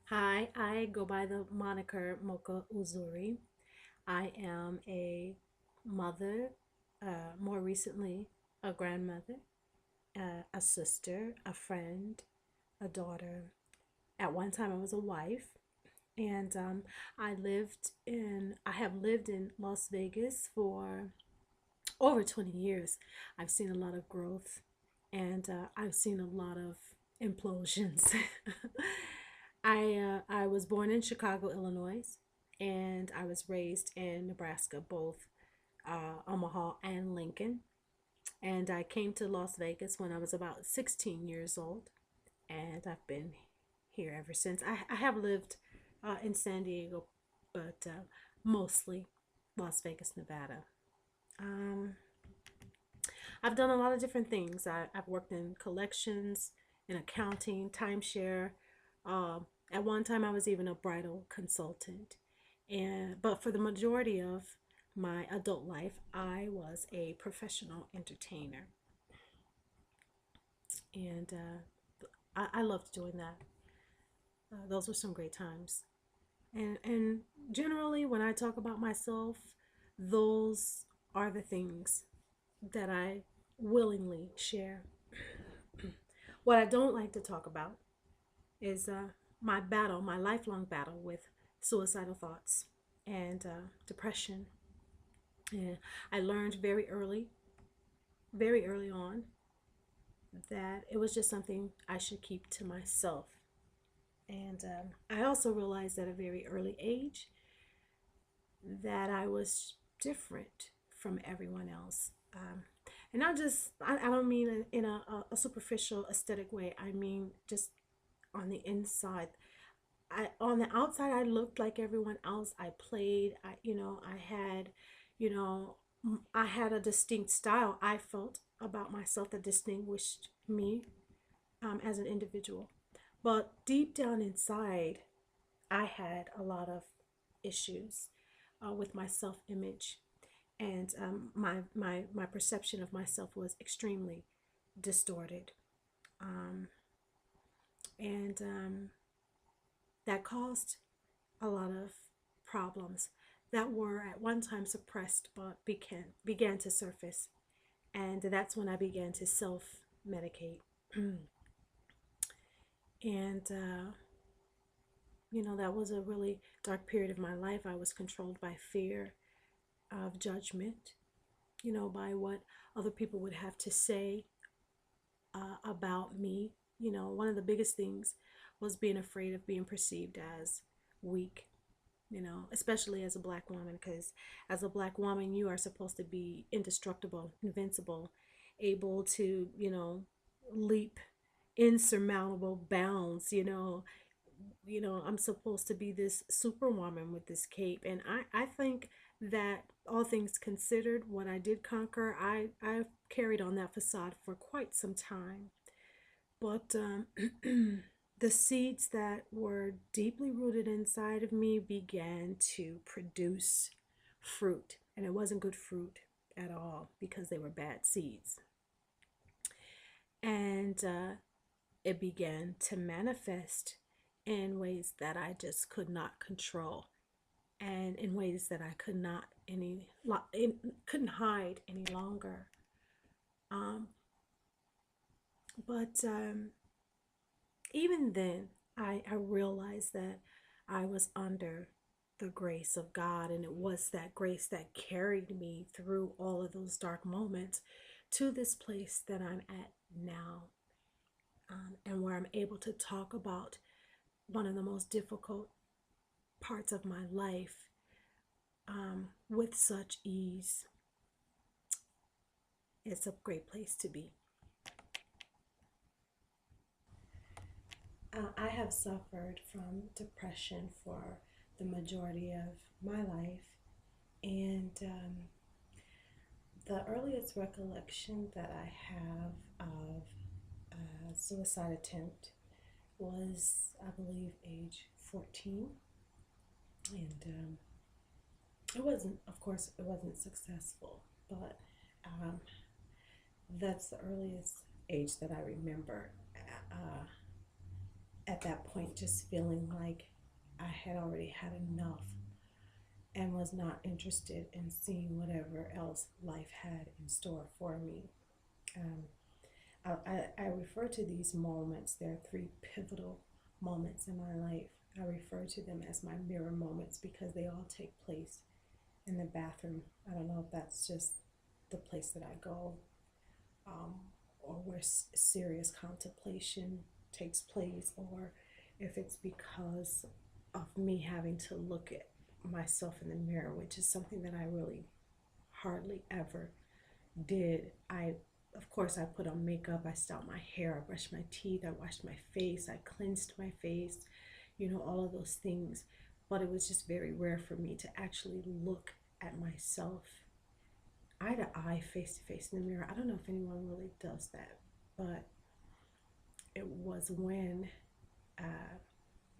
Hi, I go by the moniker Mo'Kha Uzuri. I am a mother, more recently, a grandmother, a sister, a friend, a daughter. At one time, I was a wife, and I have lived in Las Vegas for over 20 years. I've seen a lot of growth, and I've seen a lot of implosions. I was born in Chicago, Illinois, and I was raised in Nebraska, both Omaha and Lincoln. And I came to Las Vegas when I was about 16 years old, and I've been here ever since. I have lived in San Diego, but mostly Las Vegas, Nevada. Um, I've done a lot of different things. I've worked in collections, in accounting, timeshare. At one time, I was even a bridal consultant. But for the majority of my adult life, I was a professional entertainer, and I loved doing that. Those were some great times. And generally, when I talk about myself, those are the things that I willingly share. What I don't like to talk about is my battle, my lifelong battle with suicidal thoughts and depression. And I learned very early on, that it was just something I should keep to myself. And I also realized at a very early age that I was different from everyone else. And not just, I don't mean in a superficial aesthetic way. I mean just on the inside. On the outside, I looked like everyone else. I played, I had, you know, I had a distinct style I felt about myself that distinguished me as an individual. But deep down inside, I had a lot of issues with my self image, and my perception of myself was extremely distorted. Um, and that caused a lot of problems that were at one time suppressed but began to surface. And that's when I began to self medicate. And that was a really dark period of my life. I was controlled by fear of judgment, by what other people would have to say about me. One of the biggest things was being afraid of being perceived as weak, especially as a black woman, because as a black woman, you are supposed to be indestructible, invincible, able to, leap insurmountable bounds. I'm supposed to be this superwoman with this cape. And I think that all things considered, what I did conquer, I've carried on that facade for quite some time. But the seeds that were deeply rooted inside of me began to produce fruit. And it wasn't good fruit at all, because they were bad seeds. And it began to manifest in ways that I just could not control, and in ways that I couldn't hide any longer. Um, but Even then, I realized that I was under the grace of God, and it was that grace that carried me through all of those dark moments to this place that I'm at now, and where I'm able to talk about one of the most difficult parts of my life with such ease. It's a great place to be. I have suffered from depression for the majority of my life, and the earliest recollection that I have of a suicide attempt was, I believe, age 14. And it wasn't, of course, it wasn't successful, but um, that's the earliest age that I remember. Uh, at that point, just feeling like I had already had enough and was not interested in seeing whatever else life had in store for me. Um, I refer to these moments, there are three pivotal moments in my life. I refer to them as my mirror moments because they all take place in the bathroom. I don't know if that's just the place that I go, um, or where serious contemplation takes place, or if it's because of me having to look at myself in the mirror, which is something that I really hardly ever did. Of course, I put on makeup, I styled my hair, I brushed my teeth, I washed my face, I cleansed my face, all of those things. But it was just very rare for me to actually look at myself eye to eye, face to face in the mirror. I don't know if anyone really does that, but it was when uh,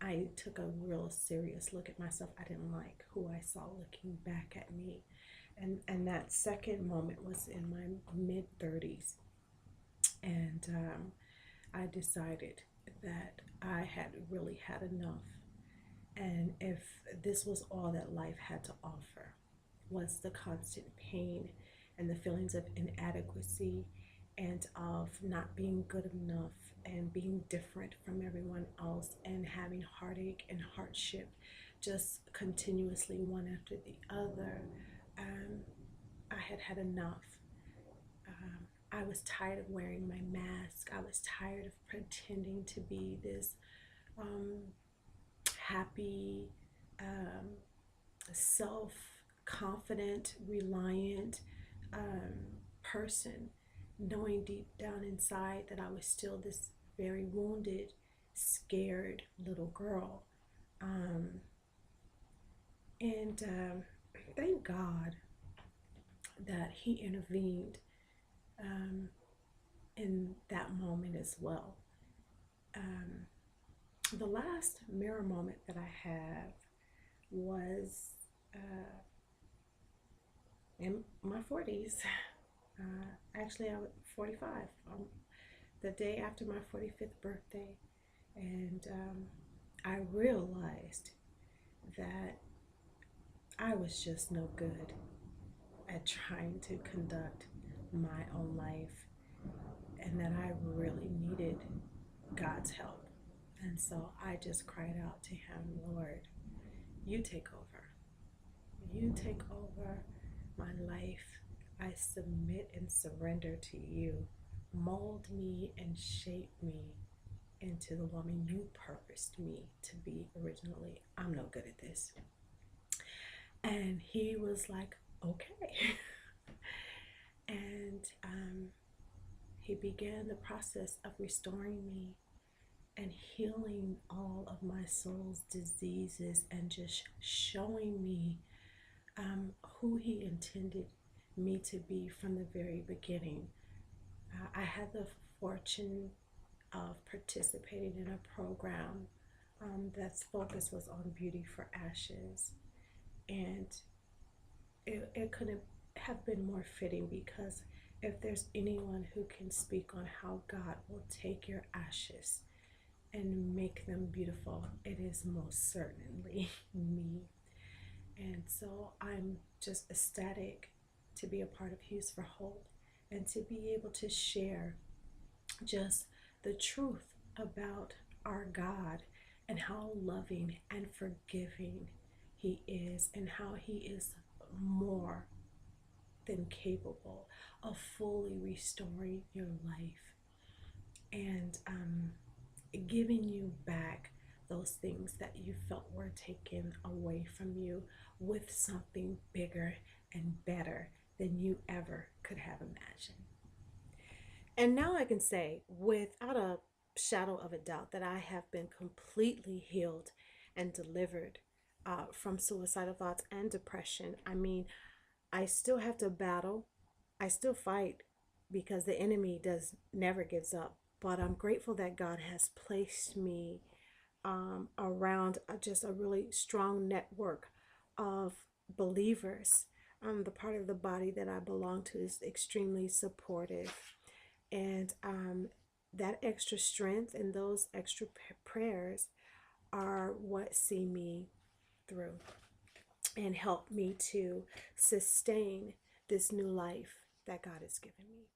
I took a real serious look at myself. I didn't like who I saw looking back at me. And that second moment was in my mid 30s. And I decided that I had really had enough. And if this was all that life had to offer, was the constant pain and the feelings of inadequacy and of not being good enough and being different from everyone else and having heartache and hardship just continuously one after the other, um, I had had enough. I was tired of wearing my mask. I was tired of pretending to be this um, happy, um, self confident, reliant person, knowing deep down inside that I was still this very wounded, scared little girl. Um, and thank God that He intervened um, in that moment as well. Um, the last mirror moment that I have was in my 40s. Actually, I was 45, the day after my 45th birthday. And I realized that I was just no good at trying to conduct my own life and that I really needed God's help. And so I just cried out to Him, Lord, you take over. You take over my life. I submit and surrender to you. Mold me and shape me into the woman you purposed me to be originally. I'm no good at this. And He was like, okay. And He began the process of restoring me and healing all of my soul's diseases and just showing me who He intended me to be from the very beginning. I had the fortune of participating in a program that's focus was on beauty for ashes. And it couldn't have been more fitting because if there's anyone who can speak on how God will take your ashes and make them beautiful, it is most certainly me. And so I'm just ecstatic to be a part of Hughes for Hope and to be able to share just the truth about our God and how loving and forgiving He is, and how He is more than capable of fully restoring your life and giving you back those things that you felt were taken away from you with something bigger and better than you ever could have imagined. And now I can say, without a shadow of a doubt that I have been completely healed and delivered from suicidal thoughts and depression. I mean, I still have to battle. I still fight because the enemy does never gives up. But I'm grateful that God has placed me around just a really strong network of believers. The part of the body that I belong to is extremely supportive, and that extra strength and those extra prayers are what see me through and help me to sustain this new life that God has given me.